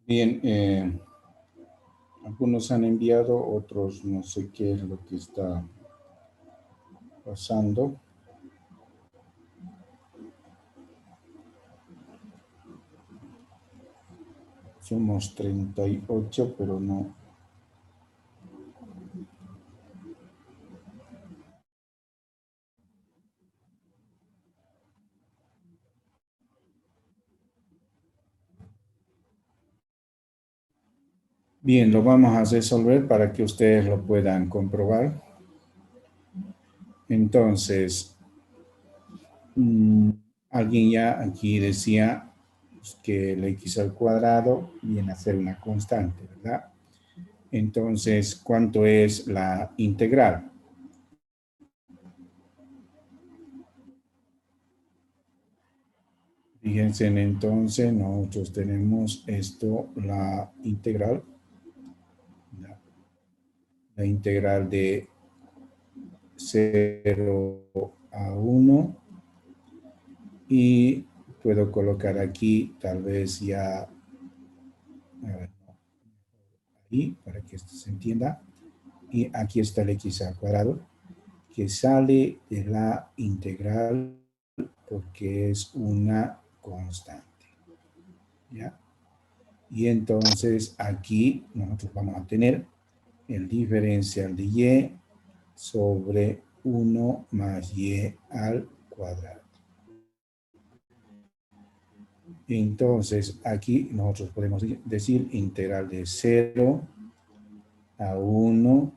S1: Bien, algunos han enviado, otros no sé qué es lo que está pasando. Somos 38, pero no. Bien, lo vamos a resolver para que ustedes lo puedan comprobar. Entonces, alguien ya aquí decía que el x al cuadrado viene a ser una constante, ¿verdad? Entonces, ¿cuánto es la integral? Fíjense, entonces nosotros tenemos esto, la integral. La integral de 0 a 1. Y puedo colocar aquí, tal vez ya, ahí, para que esto se entienda. Y aquí está el x al cuadrado, que sale de la integral porque es una constante. ¿Ya? Y entonces aquí nosotros vamos a tener el diferencial de y sobre 1 más y al cuadrado. Entonces aquí nosotros podemos decir integral de 0 a 1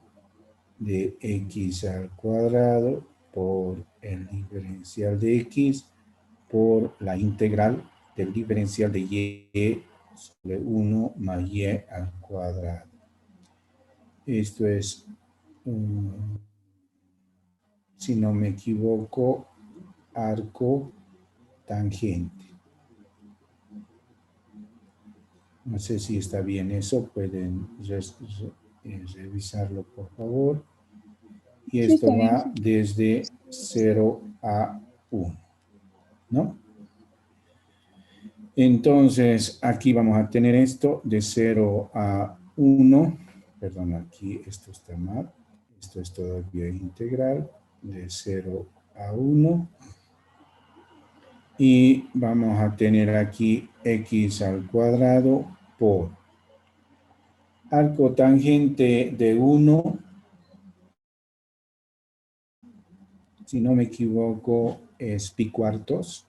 S1: de x al cuadrado por el diferencial de x por la integral del diferencial de y sobre 1 más y al cuadrado. Esto es, si no me equivoco, arco tangente. No sé si está bien eso, pueden revisarlo por favor. Y esto
S8: está bien,
S1: va desde 0 a 1, ¿no? Entonces, aquí vamos a tener esto de 0 a 1. Perdón, aquí esto está mal. Esto es todavía integral de 0 a 1. Y vamos a tener aquí x al cuadrado por arco tangente de 1. Si no me equivoco, es pi cuartos.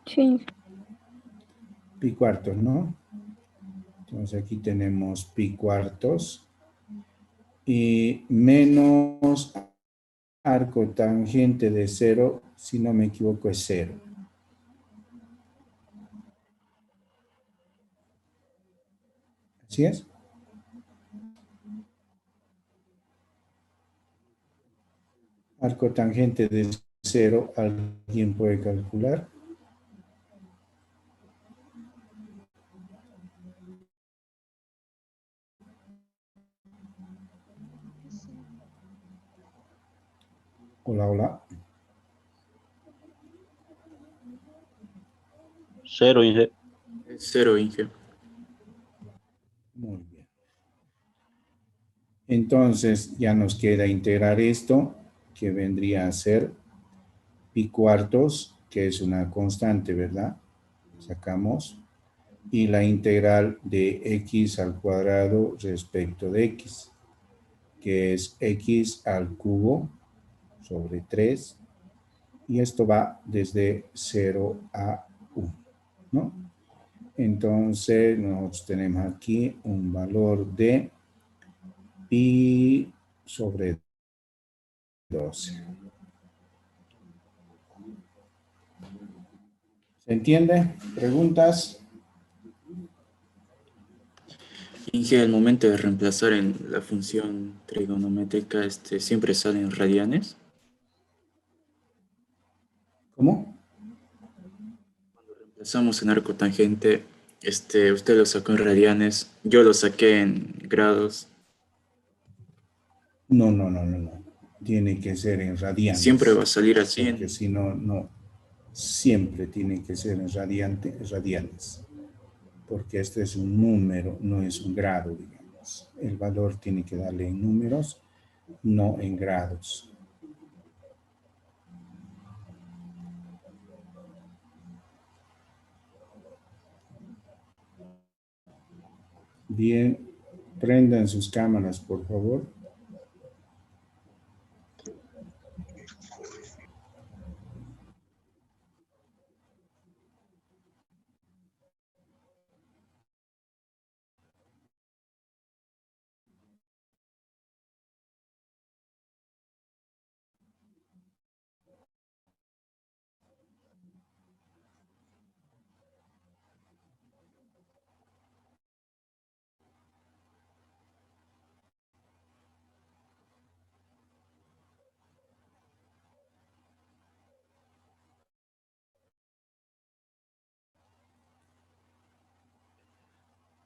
S8: Sí.
S1: Pi cuartos, ¿no? Entonces aquí tenemos pi cuartos. Y menos arco tangente de 0, si no me equivoco, es 0. ¿Así es? Arco tangente de 0, ¿alguien puede calcular? Hola, hola.
S2: 0, Inge.
S7: 0, Inge.
S1: Muy bien. Entonces ya nos queda integrar esto, que vendría a ser pi cuartos, que es una constante, ¿verdad? Sacamos. Y la integral de x al cuadrado respecto de x, que es x al cubo sobre 3. Y esto va desde 0 a 1, ¿no? Entonces, nosotros tenemos aquí un valor de pi sobre 12. ¿Se entiende? ¿Preguntas?
S7: Inge, al momento de reemplazar en la función trigonométrica, siempre salen radianes.
S1: ¿Cómo?
S7: Cuando reemplazamos en arco tangente, usted lo sacó en radianes, yo lo saqué en grados.
S1: No. Tiene que ser en radianes.
S7: Siempre va a salir así.
S1: Porque si no, no. Siempre tiene que ser en radianes. porque este es un número, no es un grado, digamos. El valor tiene que darle en números, no en grados. Bien, prendan sus cámaras, por favor.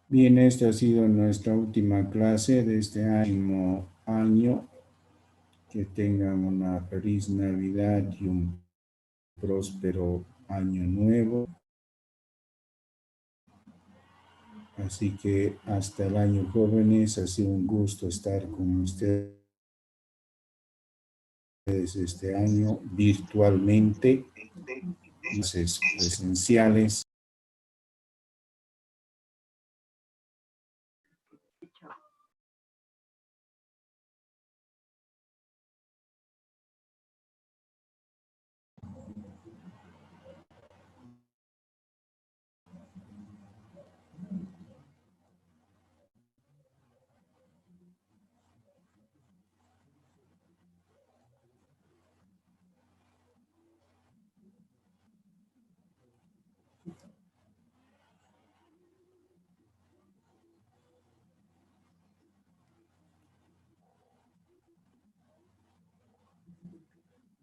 S1: Bien, esta ha sido nuestra última clase de este año. Que tengan una feliz Navidad y un próspero año nuevo. Así que hasta el año, jóvenes, ha sido un gusto estar con ustedes este año virtualmente, clases presenciales.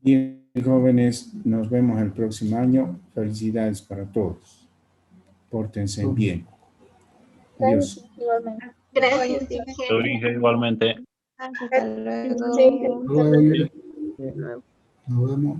S1: Bien, jóvenes, nos vemos el próximo año. Felicidades para todos. Pórtense bien. Adiós.
S9: Gracias.
S2: Yo dije igualmente.
S3: Hasta luego.
S5: Hasta luego. Nos vemos.